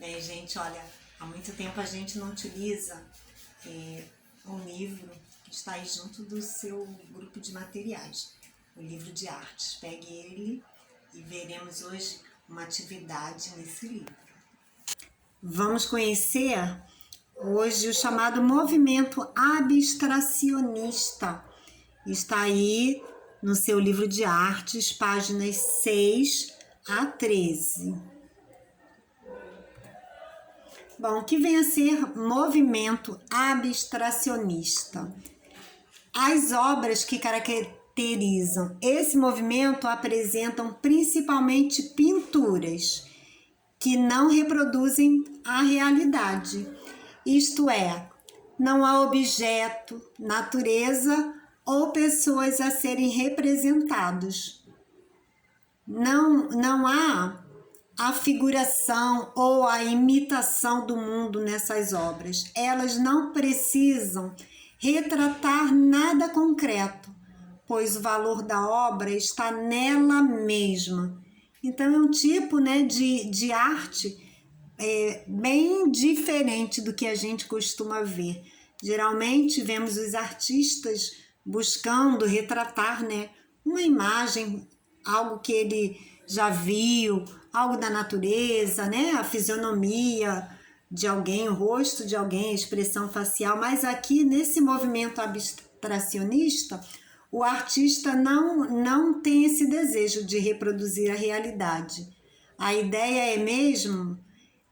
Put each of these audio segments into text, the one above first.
Gente, olha, há muito tempo a gente não utiliza um livro que está aí junto do seu grupo de materiais, o livro de artes. Pegue ele e veremos hoje uma atividade nesse livro. Vamos conhecer hoje o chamado movimento abstracionista. Está aí no seu livro de artes, páginas 6 a 13. Bom, o que vem a ser movimento abstracionista? As obras que caracterizam esse movimento apresentam principalmente pinturas que não reproduzem a realidade. Isto é, não há objeto, natureza ou pessoas a serem representados. Não há a figuração ou a imitação do mundo nessas obras. Elas não precisam retratar nada concreto, pois o valor da obra está nela mesma. Então é um tipo de arte bem diferente do que a gente costuma ver. Geralmente vemos os artistas buscando retratar uma imagem, algo que ele já viu, algo da natureza, a fisionomia de alguém, o rosto de alguém, a expressão facial. Mas aqui nesse movimento abstracionista, o artista não tem esse desejo de reproduzir a realidade. A ideia é mesmo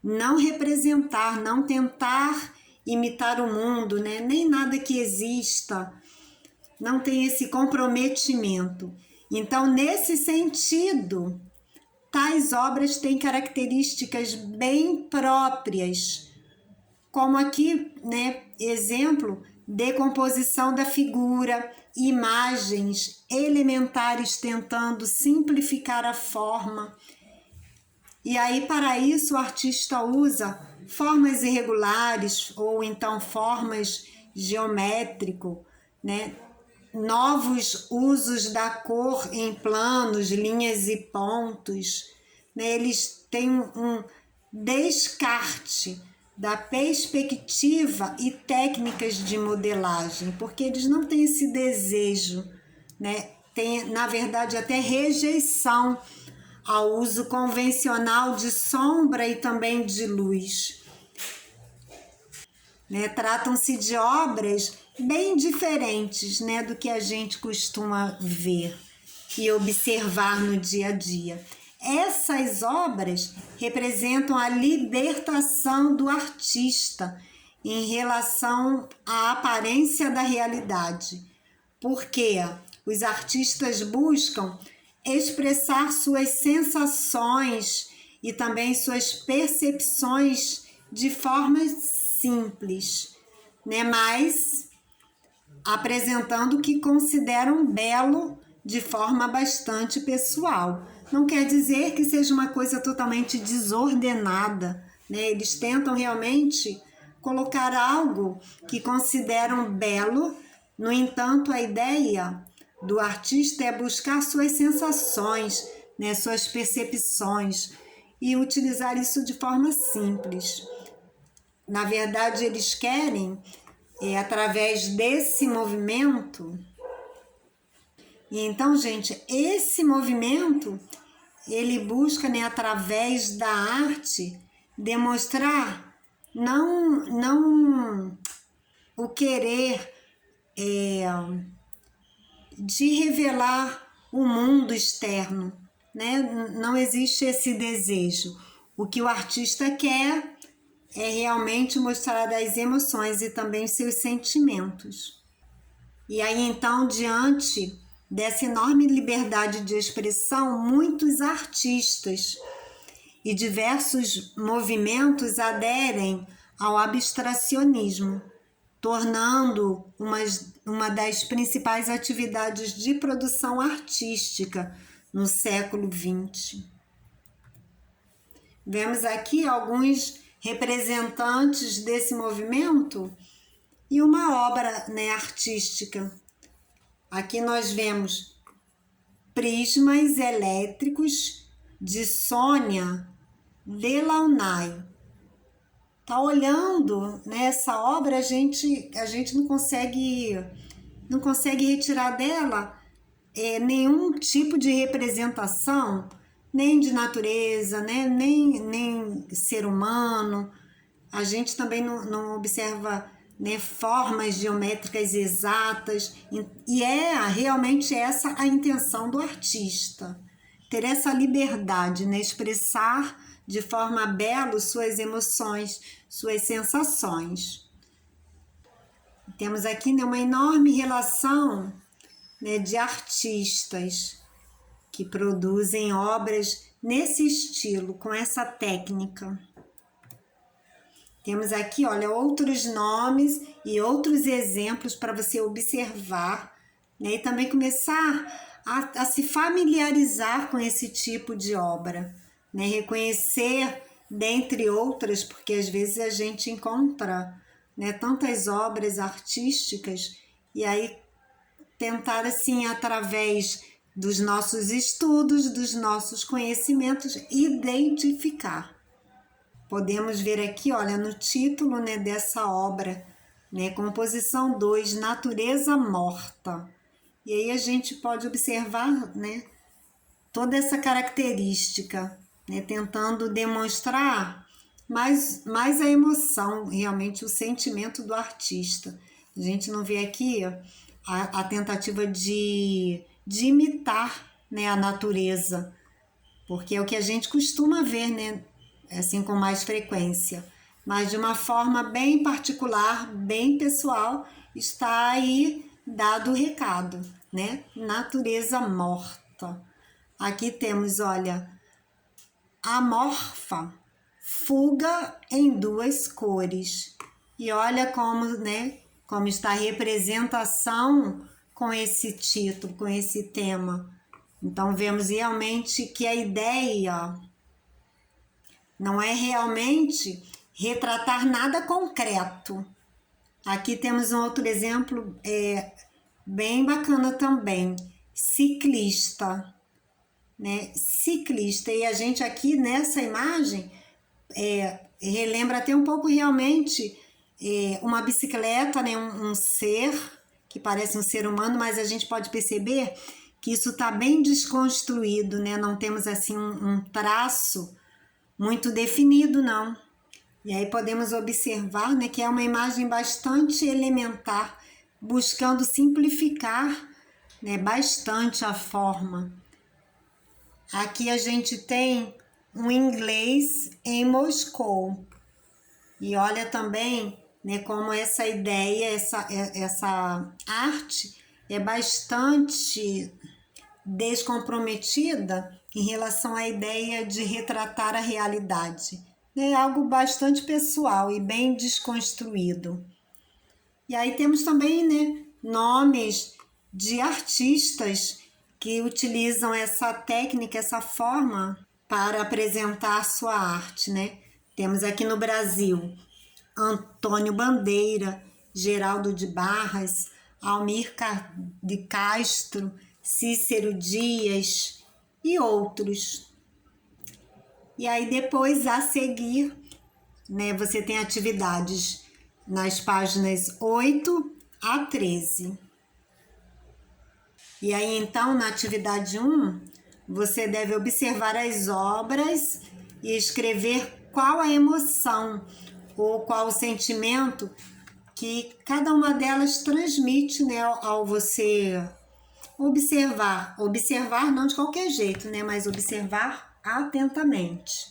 não representar, não tentar imitar o mundo, nem nada que exista, não tem esse comprometimento. Então, nesse sentido, tais obras têm características bem próprias, como aqui, exemplo, decomposição da figura, imagens elementares tentando simplificar a forma. E aí, para isso, o artista usa formas irregulares ou então formas geométricas, novos usos da cor em planos, linhas e pontos. Eles têm um descarte da perspectiva e técnicas de modelagem, porque eles não têm esse desejo, tem, na verdade, até rejeição ao uso convencional de sombra e também de luz. Tratam-se de obras bem diferentes do que a gente costuma ver e observar no dia a dia. Essas obras representam a libertação do artista em relação à aparência da realidade, porque os artistas buscam expressar suas sensações e também suas percepções de forma simples, mas apresentando o que consideram belo de forma bastante pessoal. Não quer dizer que seja uma coisa totalmente desordenada, Eles tentam realmente colocar algo que consideram belo. No entanto, a ideia do artista é buscar suas sensações, suas percepções e utilizar isso de forma simples. Na verdade, eles querem, através desse movimento. E então, gente, esse movimento, ele busca, através da arte, demonstrar não o querer de revelar o mundo externo, Não existe esse desejo. O que o artista quer é realmente mostrar as emoções e também seus sentimentos. E aí, então, diante dessa enorme liberdade de expressão, muitos artistas e diversos movimentos aderem ao abstracionismo, tornando uma das principais atividades de produção artística no século XX. Vemos aqui alguns representantes desse movimento e uma obra artística. Aqui nós vemos Prismas Elétricos de Sônia Delaunay. tá olhando, né, essa obra, a gente não consegue retirar dela nenhum tipo de representação, nem de natureza, né, nem ser humano. A gente também não observa, né, formas geométricas exatas, e realmente essa a intenção do artista, ter essa liberdade, né, expressar de forma bela suas emoções, suas sensações. Temos aqui, né, uma enorme relação, né, de artistas que produzem obras nesse estilo, com essa técnica. Temos aqui, olha, outros nomes e outros exemplos para você observar, né? E também começar a se familiarizar com esse tipo de obra, né? Reconhecer, dentre outras, porque às vezes a gente encontra, né, tantas obras artísticas, e aí tentar, assim, através dos nossos estudos, dos nossos conhecimentos, identificar. Podemos ver aqui, olha, no título, né, dessa obra, né, composição 2, Natureza Morta. E aí a gente pode observar, né, toda essa característica, né, tentando demonstrar mais a emoção, realmente o sentimento do artista. A gente não vê aqui a tentativa de imitar, né, a natureza, porque é o que a gente costuma ver, né, assim, com mais frequência, mas de uma forma bem particular, bem pessoal, está aí dado o recado, né? Natureza morta. Aqui temos, olha, amorfa, fuga em duas cores. E olha como, né, como está a representação com esse título, com esse tema. Então vemos realmente que a ideia não é realmente retratar nada concreto. Aqui temos um outro exemplo bem bacana também, ciclista, né? Ciclista, e a gente aqui nessa imagem relembra até um pouco realmente uma bicicleta, né? Um ser que parece um ser humano, mas a gente pode perceber que isso está bem desconstruído, né? Não temos assim um traço muito definido, não. E aí podemos observar, né, que é uma imagem bastante elementar, buscando simplificar, né, bastante a forma. Aqui a gente tem um inglês em Moscou. E olha também, né, como essa ideia, essa arte é bastante descomprometida em relação à ideia de retratar a realidade. É algo bastante pessoal e bem desconstruído. E aí temos também, né, nomes de artistas que utilizam essa técnica, essa forma para apresentar sua arte, né? Temos aqui no Brasil Antônio Bandeira, Geraldo de Barras, Almir de Castro, Cícero Dias e outros. E aí depois, a seguir, né, você tem atividades nas páginas 8 a 13. E aí então, na atividade 1, você deve observar as obras e escrever qual a emoção ou qual o sentimento que cada uma delas transmite, né, ao você observar. Observar não de qualquer jeito, né, mas observar atentamente.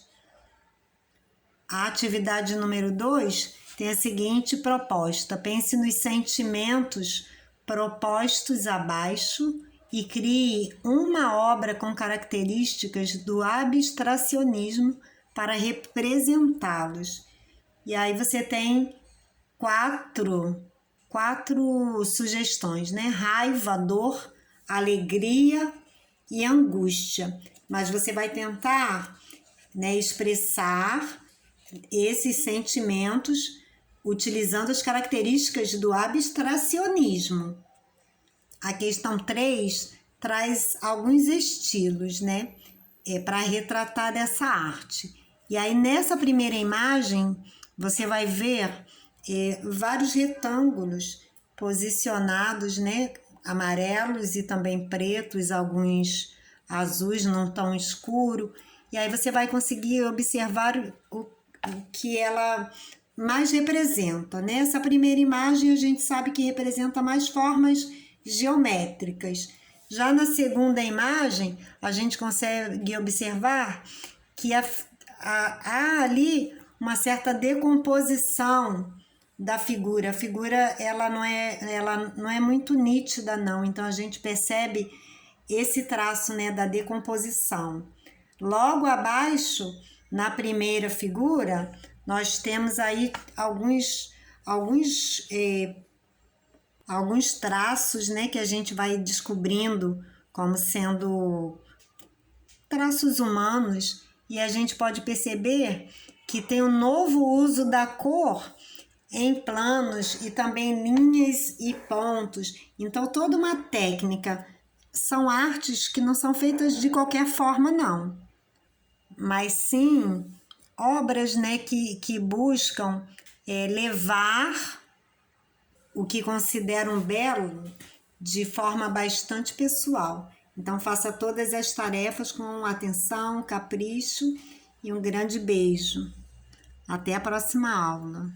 A atividade número 2 tem a seguinte proposta: pense nos sentimentos propostos abaixo e crie uma obra com características do abstracionismo para representá-los. E aí você tem quatro sugestões, né? Raiva, dor, alegria e angústia. Mas você vai tentar, né, expressar esses sentimentos utilizando as características do abstracionismo. A questão 3 traz alguns estilos, né, para retratar essa arte. E aí nessa primeira imagem você vai ver vários retângulos posicionados, né, amarelos e também pretos, alguns azuis, não tão escuro. E aí você vai conseguir observar o que ela mais representa, né? Essa primeira imagem a gente sabe que representa mais formas geométricas. Já na segunda imagem, a gente consegue observar que há ali uma certa decomposição da figura. A figura ela não é muito nítida, não. Então a gente percebe esse traço, né, da decomposição. Logo abaixo, na primeira figura, nós temos aí alguns traços, né, que a gente vai descobrindo como sendo traços humanos, e a gente pode perceber que tem um novo uso da cor em planos e também linhas e pontos. Então, toda uma técnica. São artes que não são feitas de qualquer forma, não, mas sim obras, né, que buscam levar o que consideram belo de forma bastante pessoal. Então, faça todas as tarefas com atenção, capricho e um grande beijo. Até a próxima aula.